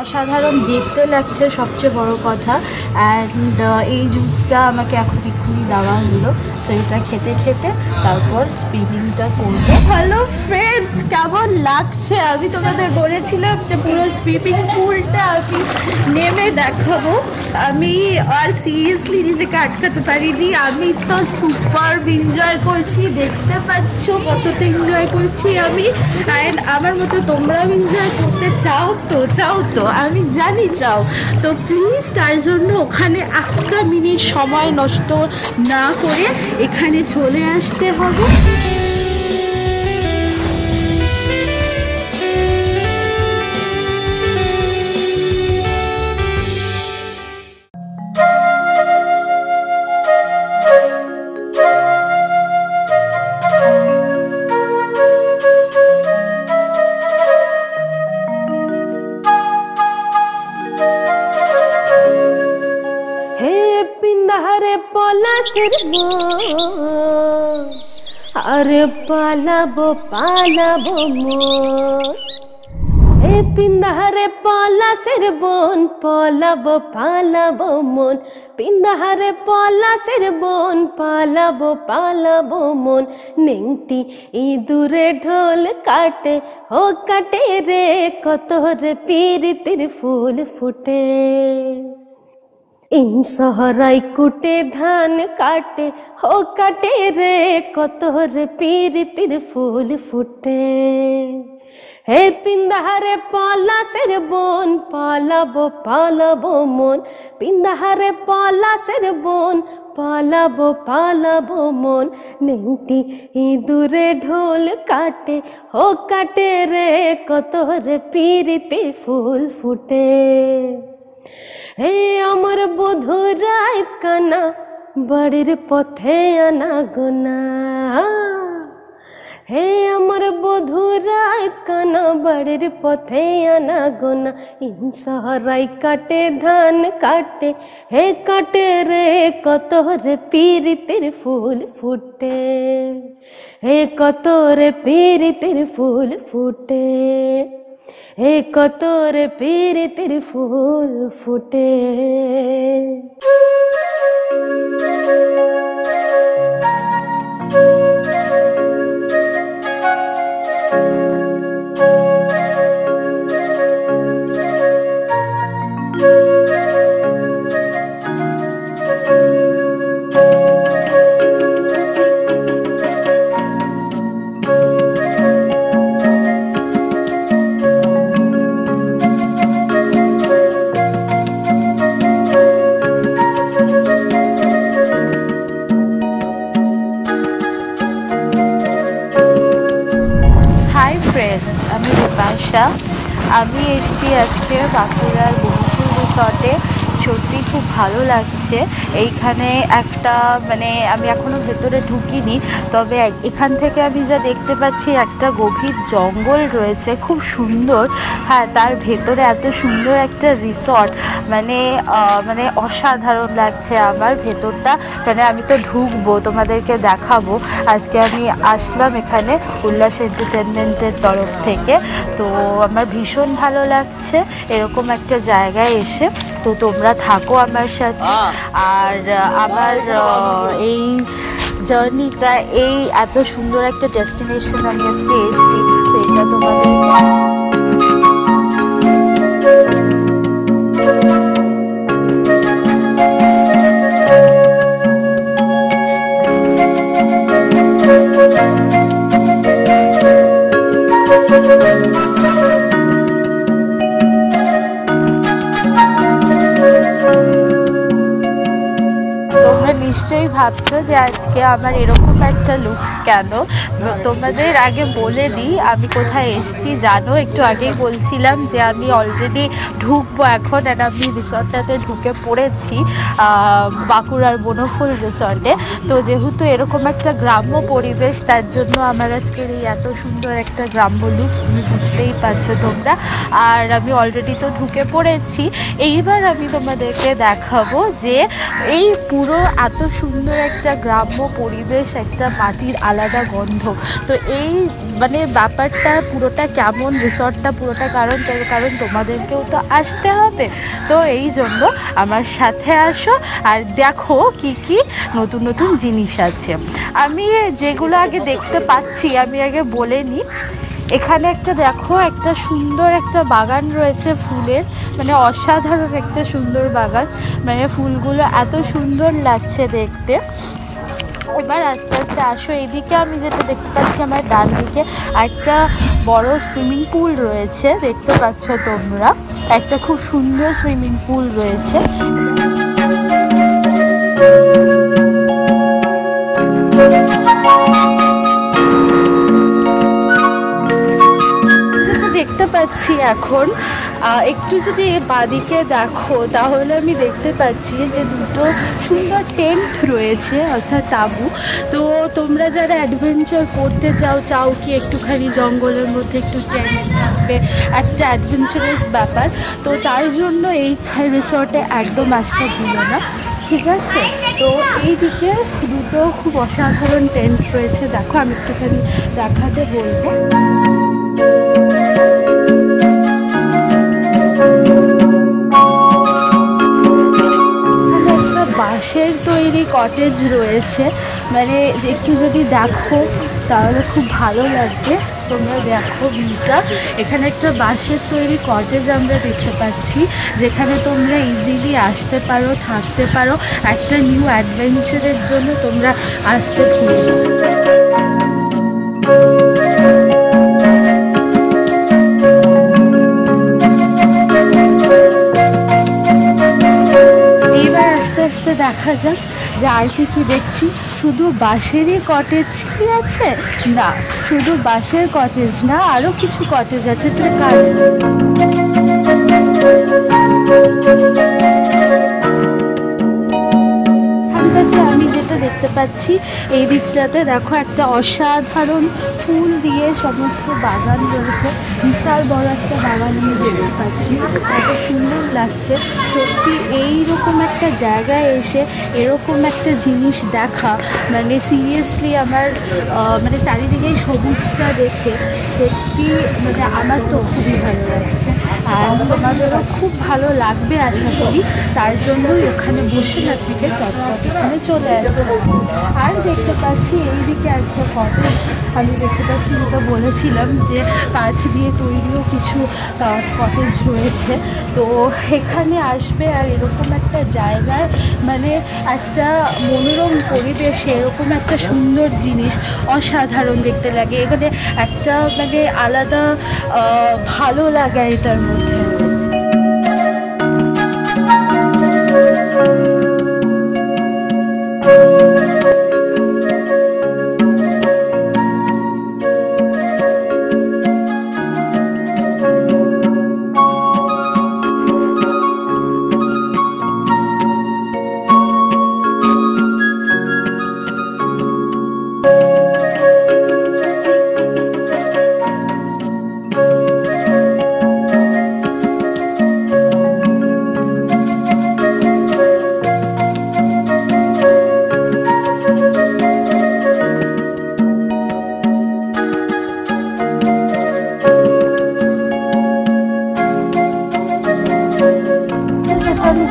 অসাধারণ দেখতে লাগছে সবচেয়ে বড় কথা। অ্যান্ড এই জুসটা আমাকে এখন এক্ষুনি দেওয়া হলো, সো এটা খেতে খেতে তারপর স্পিনিংটা করবো। হ্যালো ফ্রেন্ডস, কেমন লাগছে? আমি তোমাদের বলেছিলাম যে পুরো স্পিনিং পুলটা আমি নেমে দেখাবো। আমি আর সিরিয়াসলি নিজেকে আটকাতে পারিনি। আমি তো সুপার এনজয় করছি, দেখতে পাচ্ছ কতটা এনজয় করছি আমি। অ্যান্ড আমার মতো তোমরাও এনজয় করতে চাও তো আমি জানি চাও তো প্লিজ তার জন্য ওখানে একটা মিনিট সময় নষ্ট না করে এখানে চলে আসতে হবে। আরে পালাবো মোর, হে পিন্দাহারে পলাশের বোন, পালাবো মন, পিন্দাহারে পলাশের বোন, পালাবো মন। নেংটি ইঁদুরে ঢোল কাটে, ও কাটে রে কত রে পিরিতির ফুল ফুটে। ইনসহরাই কুটে ধান কাটে, হো কাটে রে কত রে পিরিতির ফুল ফুটে। হে পিন্দাহারে পলাশের বোন, পালাবো মন, পিন্দাহারে পলাশের বোন, পালাবো মন। নেংটি ইঁদুরে ঢোল কাটে, হো কাটে রে কত রে পিরিতির ফুল ফুটে। হে আমার বধূ রাত কানা, বাড়ির পথে আনা গোনা। হে আমার বধূ রাত কানা, বাড়ির পথে আনা গোনা। ইনসহরাই কাটে ধান কাটে, হে কাটে রে কত রে পিরিতির ফুল ফুটে। হে কত রে পিরিতির ফুল ফুটে, হে কত রে পিরিতির ফুল ফুটে। আমি রূপাশা, আমি এসেছি আজকে বাঁকুড়ার বনফুল রিসর্টে। সত্যি খুব ভালো লাগছে এইখানে। একটা মানে আমি এখনও ভেতরে ঢুকিনি, তবে এখান থেকে আমি যা দেখতে পাচ্ছি একটা গভীর জঙ্গল রয়েছে, খুব সুন্দর। হ্যাঁ, তার ভেতরে এত সুন্দর একটা রিসর্ট, মানে অসাধারণ লাগছে আমার ভেতরটা। মানে আমি তো ঢুকবো, তোমাদেরকে দেখাবো। আজকে আমি আসলাম এখানে উল্লাস এন্টারটেনমেন্টের তরফ থেকে, তো আমার ভীষণ ভালো লাগছে এরকম একটা জায়গায় এসে। তো তোমরা থাকো আমার সাথে। আর আমার এই জার্নিটা, এই এত সুন্দর একটা ডেস্টিনেশন আমি আজকে এসেছি, তো এটা তোমাদের নিশ্চয়ই ভাবছো যে আজকে আমার এরকম একটা লুকস কেন। তোমাদের আগে বলে দিই আমি কোথায় এসেছি। জানো, একটু আগেই বলছিলাম যে আমি অলরেডি ঢুকবো এখন, আর আমি রিসর্টটাতে ঢুকে পড়েছি, বাঁকুড়ার বনফুল রিসর্টে। তো যেহেতু এরকম একটা গ্রাম্য পরিবেশ, তার জন্য আমার আজকের এই এত সুন্দর একটা গ্রাম্য লুকস, তুমি বুঝতেই পারছো তোমরা। আর আমি অলরেডি তো ঢুকে পড়েছি। এইবার আমি তোমাদেরকে দেখাবো যে এই পুরো এত সুন্দর সুন্দর একটা গ্রাম্য পরিবেশ, একটা মাটির আলাদা গন্ধ। তো এই মানে ব্যাপারটা পুরোটা কেমন, রিসর্টটা পুরোটা, কারণ তোমাদেরকেও তো আসতে হবে। তো এই জন্য আমার সাথে আসো আর দেখো কি কি নতুন নতুন জিনিস আছে। আমি যেগুলো আগে দেখতে পাচ্ছি আমি আগে বলে নিই। এখানে একটা দেখো, একটা সুন্দর একটা বাগান রয়েছে ফুলের, মানে অসাধারণ একটা সুন্দর বাগান, মানে ফুলগুলো এত সুন্দর লাগছে দেখতে। এবার আস্তে আস্তে আসো এইদিকে। আমি যেটা দেখতে পাচ্ছি আমার ডান দিকে একটা বড় সুইমিং পুল রয়েছে, দেখতে পাচ্ছ তোমরা, একটা খুব সুন্দর সুইমিং পুল রয়েছে। দেখতে পাচ্ছি এখন একটু যদি বাদিকে দেখো তাহলে আমি দেখতে পাচ্ছি যে দুটো সুন্দর টেন্ট রয়েছে, অর্থাৎ তাঁবু। তো তোমরা যারা অ্যাডভেঞ্চার করতে চাও কি একটুখানি জঙ্গলের মধ্যে একটু টেন্ট থাকবে, একটা অ্যাডভেঞ্চারাস ব্যাপার, তো তার জন্য এই রিসর্টে একদম আসতে ভুলো না, ঠিক আছে? তো এই দিকে দুটো খুব অসাধারণ টেন্ট রয়েছে, দেখো আমি একটুখানি দেখাতে বলবো। বাঁশের তৈরি কটেজ রয়েছে, মানে একটু যদি দেখো তাহলে খুব ভালো লাগবে। তোমরা দেখো ভিউটা, এখানে একটা বাঁশের তৈরি কটেজ আমরা দেখতে পাচ্ছি, যেখানে তোমরা ইজিলি আসতে পারো, থাকতে পারো, একটা নিউ অ্যাডভেঞ্চারের জন্য তোমরা আসতে পারো। দেখা যাক যে আর কি দেখছি। শুধু বাঁশেরই কটেজ কি আছে? না, শুধু বাঁশের কটেজ না, আরো কিছু কটেজ আছে। তো কাজ আমি যেটা দেখতে পাচ্ছি এই দিকটাতে দেখো একটা অসাধারণ ফুল দিয়ে সমস্ত বাগান রয়েছে, বিশাল বড় একটা বাগান আমি দেখতে পাচ্ছি, এত সুন্দর লাগছে সত্যি। এইরকম একটা জায়গায় এসে এরকম একটা জিনিস দেখা, মানে সিরিয়াসলি আমার মানে চারিদিকেই সবুজটা দেখে সত্যি মানে আমার তো খুবই ভালো লাগছে, আর তোমাদেরও খুব ভালো লাগবে আশা করি। তার জন্যই ওখানে বসে না থেকে চটপট এখানে চলে আসে। আর দেখতে পাচ্ছি এইদিকে একটা কটেজ আমি দেখতে পাচ্ছি, যেটা বলেছিলাম যে কাঁচ দিয়ে তৈরিও কিছু কটেজ রয়েছে। তো এখানে আসবে আর এরকম একটা জায়গায়, মানে একটা মনোরম পরিবেশে এরকম একটা সুন্দর জিনিস অসাধারণ দেখতে লাগে। এখানে একটা মানে আলাদা ভালো লাগা এটার মধ্যে।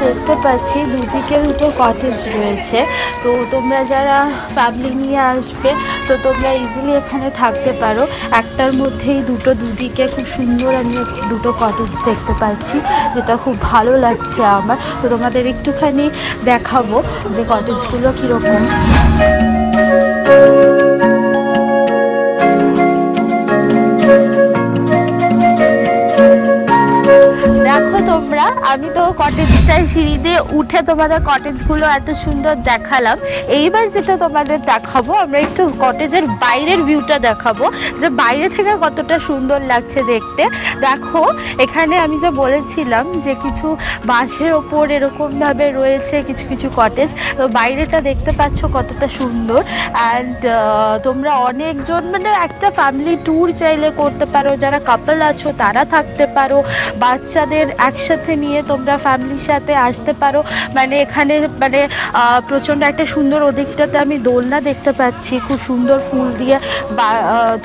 দেখতে পাচ্ছি দুদিকে দুটো কটেজ রয়েছে। তো তোমরা যারা ফ্যামিলি নিয়ে আসবে তো তোমরা ইজিলি এখানে থাকতে পারো। একটার মধ্যেই দুদিকে খুব সুন্দর আমি দুটো কটেজ দেখতে পাচ্ছি, যেটা খুব ভালো লাগছে আমার। তো তোমাদের একটুখানি দেখাবো যে কটেজগুলো কীরকম। দেখো তোমরা, আমি তো কটেজটায় সিঁড়ি দিয়ে উঠে তোমাদের কটেজগুলো এত সুন্দর দেখালাম। এইবার যেটা তোমাদের দেখাবো, আমরা একটু কটেজের বাইরের ভিউটা দেখাবো, যে বাইরে থেকে কতটা সুন্দর লাগছে দেখতে। দেখো এখানে আমি যে বলেছিলাম যে কিছু বাঁশের ওপর এরকমভাবে রয়েছে কিছু কিছু কটেজ, তো বাইরেটা দেখতে পাচ্ছ কতটা সুন্দর। অ্যান্ড তোমরা অনেকজন মানে একটা ফ্যামিলি ট্যুর চাইলে করতে পারো, যারা কাপল আছো তারা থাকতে পারো, বাচ্চাদের বাচ্চাদের একসাথে নিয়ে তোমরা ফ্যামিলির সাথে আসতে পারো। মানে এখানে মানে প্রচণ্ড একটা সুন্দর, ওদিকটাতে আমি দোলনা দেখতে পাচ্ছি, খুব সুন্দর ফুল দিয়ে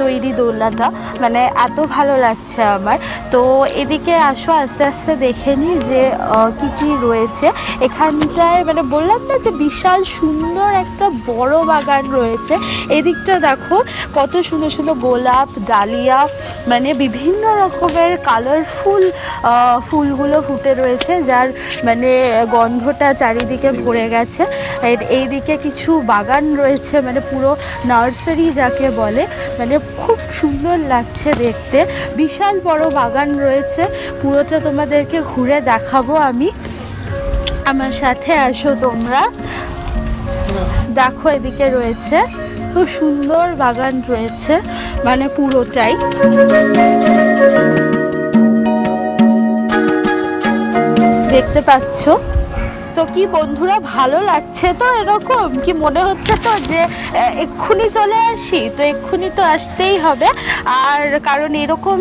তৈরি দোলনাটা, মানে এত ভালো লাগছে আমার। তো এদিকে আসো, আস্তে আস্তে দেখে নিই যে কী কী রয়েছে এখানটায়। মানে বললাম না যে বিশাল সুন্দর একটা বড় বাগান রয়েছে। এদিকটা দেখো কত সুন্দর সুন্দর গোলাপ, ডালিয়া, মানে বিভিন্ন রকমের কালারফুল ফুলগুলো ফুটে রয়েছে, যার মানে গন্ধটা চারিদিকে ভরে গেছে। এইদিকে কিছু বাগান রয়েছে, মানে পুরো নার্সারি যাকে বলে, মানে খুব সুন্দর লাগছে দেখতে। বিশাল বড় বাগান রয়েছে, পুরোটা তোমাদেরকে ঘুরে দেখাবো আমি। আমার সাথে আসো তোমরা। দেখো এদিকে রয়েছে খুব সুন্দর বাগান রয়েছে, মানে পুরোটাই। দেখতে পাচ্ছ তো কি বন্ধুরা, ভালো লাগছে তো? এরকম কি মনে হচ্ছে তো যে এক্ষুনি চলে আসি? তো এক্ষুনি তো আসতেই হবে। আর কারণ এরকম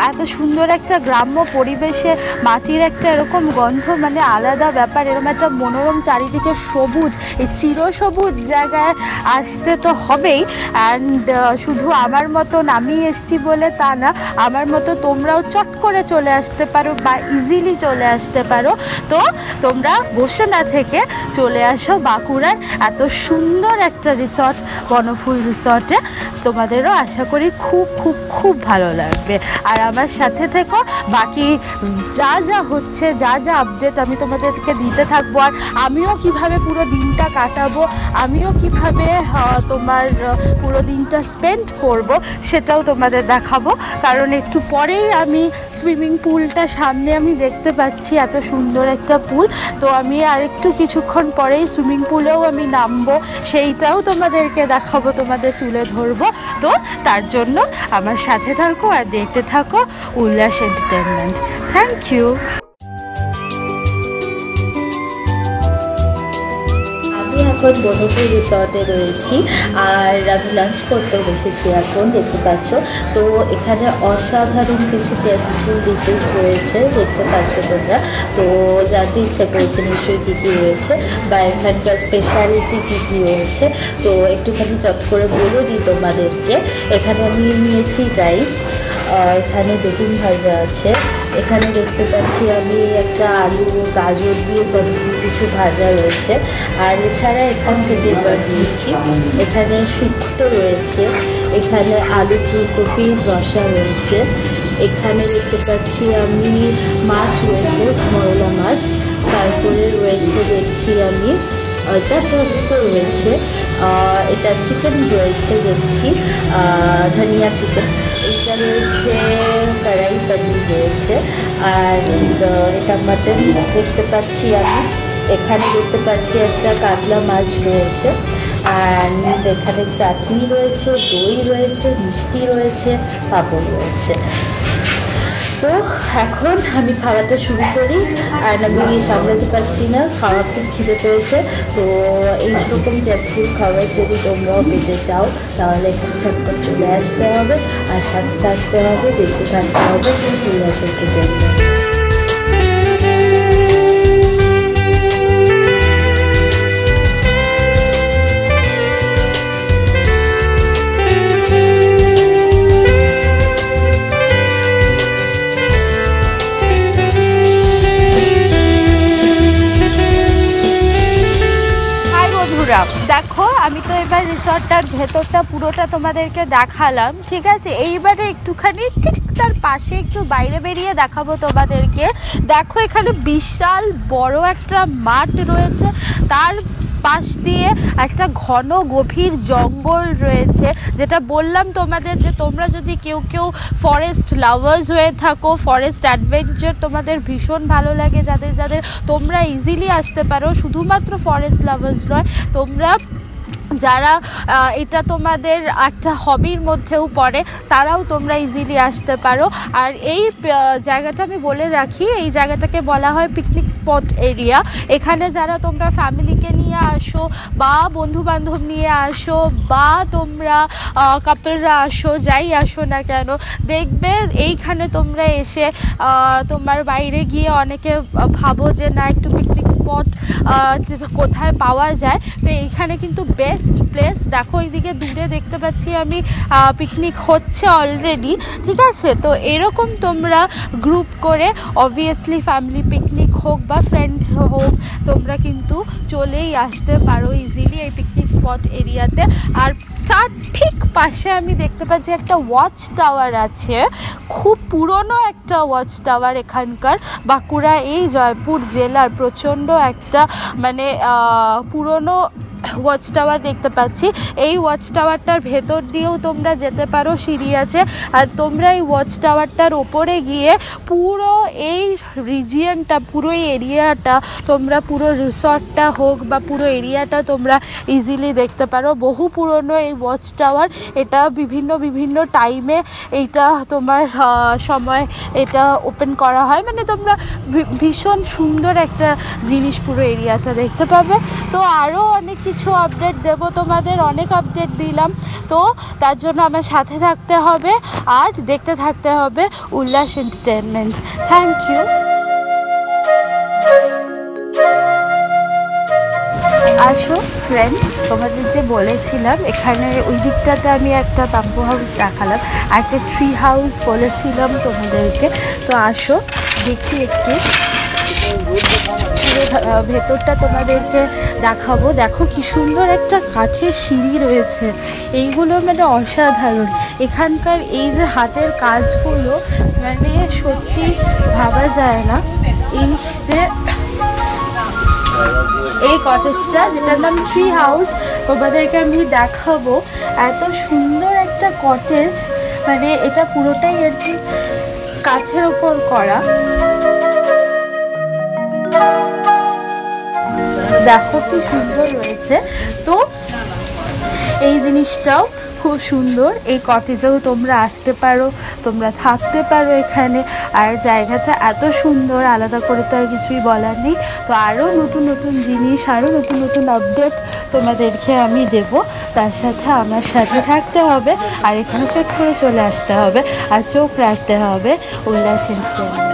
এত সুন্দর একটা গ্রাম্য পরিবেশে মাটির একটা এরকম গন্ধ, মানে আলাদা ব্যাপার। এরকম একটা মনোরম চারিদিকে সবুজ, এই চিরসবুজ জায়গায় আসতে তো হবেই। অ্যান্ড শুধু আমার মতন আমি এসছি বলে তা না, আমার মতো তোমরাও চট করে চলে আসতে পারো বা ইজিলি চলে আসতে পারো। তো তোমরা বসে না থেকে চলে আসো বাঁকুড়ার এত সুন্দর একটা রিসর্ট, বনফুল রিসর্টে। তোমাদেরও আশা করি খুব খুব খুব ভালো লাগবে। আর আমার সাথে থেকো, বাকি যা যা হচ্ছে, যা যা আপডেট আমি তোমাদেরকে দিতে থাকবো। আর আমিও কিভাবে পুরো দিনটা কাটাবো, আমিও কিভাবে তোমার পুরো দিনটা স্পেন্ড করব, সেটাও তোমাদের দেখাবো। কারণ একটু পরেই আমি সুইমিং পুলটা সামনে আমি দেখতে পাচ্ছি, এত সুন্দর একটা পুল। তো আমি আর একটু কিছুক্ষণ পরেই সুইমিং পুলেও আমি নামবো, সেইটাও তোমাদেরকে দেখাবো, তোমাদের তুলে ধরবো। তো তার জন্য আমার সাথে থাকো আর দেখতে থাকো উল্লাস এন্টারটেনমেন্ট। Thank you. এখন বনফুল রিসর্টে রয়েছি আর আমি লাঞ্চ করতেও বসেছি এখন, দেখতে পাচ্ছ। তো এখানে অসাধারণ কিছু টেস্টফুল ডিশেস রয়েছে, দেখতে পাচ্ছ তোমরা। তো জানতে ইচ্ছা করেছে নিশ্চয়ই কী কী রয়েছে বা এখানকার স্পেশালিটি কী কী রয়েছে। তো একটুখানি চট করে বলে দিই তোমাদেরকে। এখানে আমি নিয়েছি রাইস, এখানে বেগুন ভাজা আছে, এখানে দেখতে পাচ্ছি আমি একটা আলু গাজর দিয়ে সব কিছু ভাজা রয়েছে। আর এছাড়া এখান থেকে এবার দিয়েছি, এখানে শুক্তো রয়েছে, এখানে আলু ফুলকপির রসা রয়েছে, এখানে দেখতে পাচ্ছি আমি মাছ রয়েছে, মরলা মাছ, তারপরে রয়েছে দেখছি আমি এটা পোস্ত রয়েছে, এটা চিকেন রয়েছে দেখছি, ধনিয়া চিকেন, এটা রয়েছে কড়াই পনির রয়েছে, আর এটা মাটন দেখতে পাচ্ছি আমি। এখানে দেখতে পাচ্ছি একটা কাতলা মাছ রয়েছে, অ্যান্ড এখানে চাটনি রয়েছে, দই রয়েছে, মিষ্টি রয়েছে, পাঁপড় রয়েছে। তো এখন আমি খাওয়াটা শুরু করি। আর আমি সামলাতে পারছি না, খাওয়া খুব খিদে পেয়েছে। তো এইরকম টেস্টফুল খাবার যদি তোমরাও পেতে চাও তাহলে এখানে ঝটপট চলে আসতে হবে আর সাথে থাকতে হবে, দেখতে থাকতে হবে উল্লাস এন্টারটেনমেন্ট। দেখো আমি তো এবার রিসর্টটার ভেতরটা পুরোটা তোমাদেরকে দেখালাম, ঠিক আছে। এইবারে একটুখানি ঠিক তার পাশে একটু বাইরে বেরিয়ে দেখাবো তোমাদেরকে। দেখো এখানে বিশাল বড় একটা মাঠ রয়েছে, তার পাশ দিয়ে একটা ঘন গভীর জঙ্গল রয়েছে। যেটা বললাম তোমাদের যে তোমরা যদি কেউ কেউ ফরেস্ট লাভার্স হয়ে থাকো, ফরেস্ট অ্যাডভেঞ্চার তোমাদের ভীষণ ভালো লাগে, যাদের তোমরা ইজিলি আসতে পারো। শুধুমাত্র ফরেস্ট লাভার্স নয়, তোমরা যারা এটা তোমাদের একটা হবির মধ্যেও পড়ে তারাও তোমরা ইজিলি আসতে পারো। আর এই জায়গাটা আমি বলে রাখি, এই জায়গাটাকে বলা হয় পিকনিক স্পট এরিয়া। এখানে যারা তোমরা ফ্যামিলিকে নিয়ে আসো বা বন্ধুবান্ধব নিয়ে আসো বা তোমরা কাপলরা আসো, যাই আসো না কেন, দেখবে এইখানে তোমরা এসে তোমার বাইরে গিয়ে অনেকে ভাবো যে না একটু পিকনিক স্পট কোথায় পাওয়া যায়, তো এইখানে কিন্তু বেস্ট প্লেস। দেখো এইদিকে দূরে দেখতে পাচ্ছি আমি পিকনিক হচ্ছে অলরেডি, ঠিক আছে। তো এরকম তোমরা গ্রুপ করে অবভিয়াসলি ফ্যামিলি পিকনিক হোক বা ফ্রেন্ড হোক, তোমরা কিন্তু চলেই আসতে পারো ইজিলি এই পিকনিক স্পট এরিয়াতে। আর তার ঠিক পাশে আমি দেখতে পাচ্ছি একটা ওয়াচ টাওয়ার আছে, খুব পুরনো একটা ওয়াচ টাওয়ার এখানকার। বাঁকুড়া এই জয়পুর জেলার প্রচণ্ড একটা মানে পুরনো ওয়াচ টাওয়ার দেখতে পাচ্ছি। এই ওয়াচ টাওয়ারটার ভেতর দিয়েও তোমরা যেতে পারো, সিঁড়ি আছে। আর তোমরা এই ওয়াচ টাওয়ারটার ওপরে গিয়ে পুরো এই রিজিয়নটা, পুরো এই এরিয়াটা তোমরা, পুরো রিসর্টটা হোক বা পুরো এরিয়াটা তোমরা ইজিলি দেখতে পারো। বহু পুরনো এই ওয়াচ টাওয়ার, এটা বিভিন্ন টাইমে এইটা তোমার সময় এটা ওপেন করা হয়, মানে তোমরা ভীষণ সুন্দর একটা জিনিস পুরো এরিয়াটা দেখতে পাবে। তো আরও অনেক কিছু আপডেট দেব তোমাদের, অনেক আপডেট দিলাম, তো তার জন্য আমার সাথে থাকতে হবে আর দেখতে থাকতে হবে উল্লাস এন্টারটেনমেন্ট। Thank you. আসো ফ্রেন্ড, তোমাদের যে বলেছিলাম এখানে ওই দিকটাতে আমি একটা বাম্বু হাউস দেখালাম, আর একটা ট্রি হাউস বলেছিলাম তোমাদেরকে। তো আসো দেখি একটু ভেতরটা তোমাদেরকে দেখাবো। দেখো কি সুন্দর একটা কাঠের সিঁড়ি রয়েছে, এইগুলো মানে অসাধারণ। এখানকার এই যে হাতের কাজগুলো মানে সত্যি ভাবা যায় না। এই যে এই কটেজটা, যেটার নাম ট্রি হাউস, তোমাদেরকে আমি দেখাবো। এত সুন্দর একটা কটেজ, মানে এটা পুরোটাই আর কি কাঠের ওপর করা। দেখো কি সুন্দর রয়েছে। তো এই জিনিসটাও খুব সুন্দর। এই কটেজেও তোমরা আসতে পারো, তোমরা থাকতে পারো এখানে। আর জায়গাটা এত সুন্দর, আলাদা করে তো আর কিছুই বলার নেই। তো আরও নতুন জিনিস, আরও নতুন আপডেট তোমাদেরকে আমি দেব। তার সাথে আমার সাথে থাকতে হবে আর এখানে চট করে চলে আসতে হবে আর চোখ রাখতে হবে উল্লাস এন্টারটেইনমেন্ট।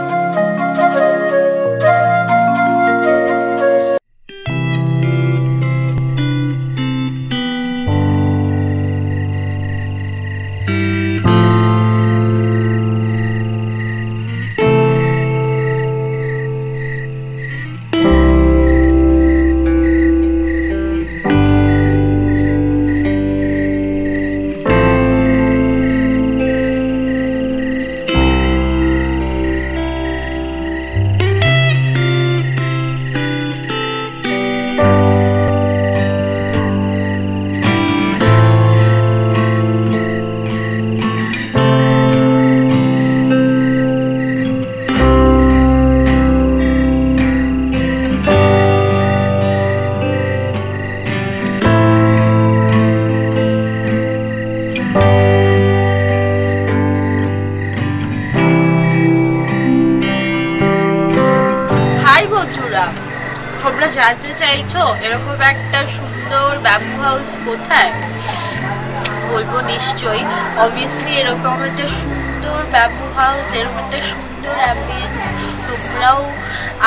তোমরা জানতে চাইছো এরকম একটা সুন্দর ব্যাম্বু হাউস কোথায়? বলবো নিশ্চয়ই। অবভিয়াসলি এরকম একটা সুন্দর ব্যাম্বু হাউস, এরকম একটা সুন্দর অ্যাম্বিয়েন্স তোমরাও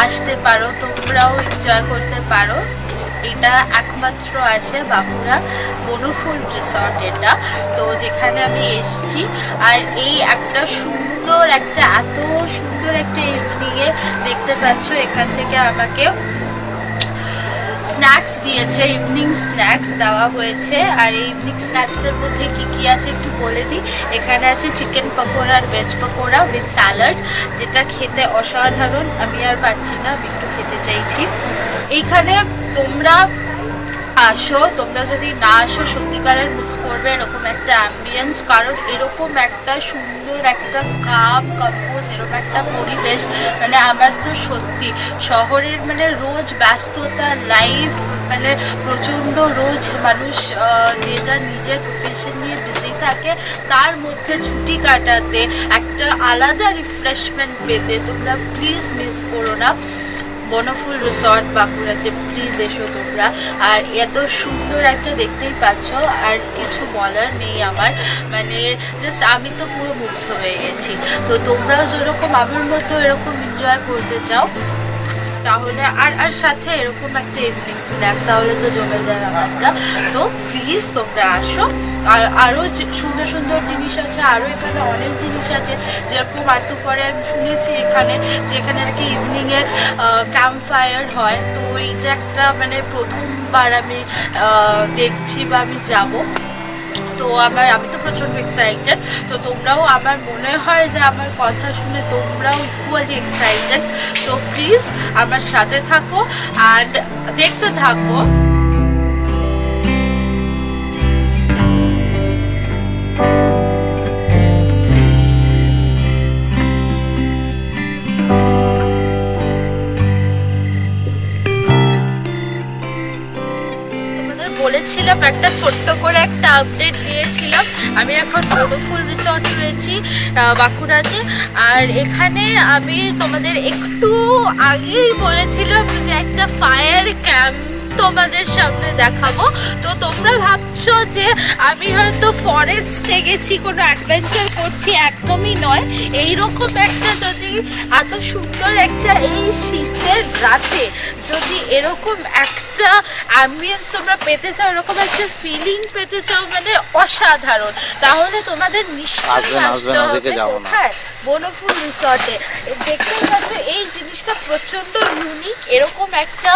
আসতে পারো, তোমরাও এনজয় করতে পারো। এটা একমাত্র আছে বাঁকুড়া বনফুল রিসর্ট এটা, তো যেখানে আমি এসেছি। আর এই একটা সুন্দর একটা এত সুন্দর একটা ইভিনিংয়ে দেখতে পাচ্ছ এখান থেকে আমাকে স্ন্যাক্স দিয়েছে, ইভিনিং স্ন্যাক্স দেওয়া হয়েছে। আর এই ইভিনিং স্ন্যাক্সের মধ্যে কী কী আছে একটু বলে দিই। এখানে আছে চিকেন পকোড়া আর ভেজ পকোড়া উইথ স্যালাড, যেটা খেতে অসাধারণ। আমি আর পাচ্ছি না, আমি একটু খেতে চাইছি। এইখানে তোমরা আসো, তোমরা যদি না আসো সত্যিকারের মিস করবে এরকম একটা অ্যাম্বিয়েন্স। কারণ এরকম একটা সুন্দর একটা কম্পোজ এরকম একটা পরিবেশ, মানে আমার তো সত্যি শহরের মানে রোজ ব্যস্ততা লাইফ, মানে প্রচণ্ড রোজ মানুষ যে যার নিজের প্রফেশন নিয়ে বিজি থাকে, তার মধ্যে ছুটি কাটাতে একটা আলাদা রিফ্রেশমেন্ট পেতে তোমরা প্লিজ মিস করো না বনফুল রিসর্ট বাঁকুড়াতে। প্লিজ এসো তোমরা। আর এত সুন্দর একটা দেখতেই পাচ্ছ, আর কিছু বলার নেই আমার, মানে জাস্ট আমি তো পুরো মুগ্ধ হয়ে গেছি। তো তোমরাও যেরকম আমার মতো এরকম এনজয় করতে চাও তাহলে, আর সাথে এরকম একটা ইভিনিং স্ন্যাক্স, তাহলে তো জমে যায় ব্যাপারটা। তো প্লিজ তোমরা আসো। আর আরও সুন্দর সুন্দর জিনিস আছে, আরও এখানে অনেক জিনিস আছে, যেরকম একটু পরে আমি শুনেছি এখানে যে এখানে আর কি ইভিনিংয়ের ক্যাম্প ফায়ার হয়। তো এইটা একটা মানে প্রথমবার আমি দেখছি বা আমি যাব। তো আমি তো প্রচণ্ড এক্সাইটেড। তো তোমরাও, আমার মনে হয় যে আমার কথা শুনে তোমরাও ইকুয়ালি এক্সাইটেড। তো প্লিজ আমার সাথে থাকো আর দেখতে থাকো। বলেছিলাম একটা ছোট্ট করে একটা আপডেট দিয়েছিলাম। আমি এখন বনফুল রিসর্ট রয়েছি বাঁকুড়াতে। আর এখানে আমি তোমাদের একটু আগেই বলেছিলাম যে একটা ফায়ার ক্যাম্প তোমাদের সামনে দেখাবো। তো তোমরা ভাবছো যে আমি হয়তো ফরেস্টে গেছি, কোনো অ্যাডভেঞ্চার করছি, একদমই নয়। এইরকম একটা যদি এত সুন্দর একটা এই শীতের রাতে যদি এরকম একটা অ্যাম্বিয়েন্স তোমরা পেতে চাও, এরকম একটা ফিলিং পেতে চাও, মানে অসাধারণ, তাহলে তোমাদের নিশ্চয়ই আসতে হবে কোথায়, বনফুল রিসর্টে। দেখতেই পাচ্ছ এই জিনিসটা প্রচণ্ড ইউনিক। এরকম একটা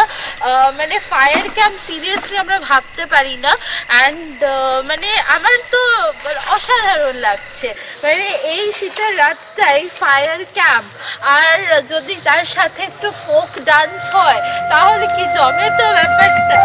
মানে ফায়ার ক্যাম্প সিরিয়াসলি আমরা ভাবতে পারি না। অ্যান্ড মানে আমার তো অসাধারণ লাগছে, মানে এই শীতের রাতটাই ফায়ার ক্যাম্প, আর যদি তার সাথে একটু ফোক ডান্স হয় তাহলে কি জমে তো ব্যাপারটা।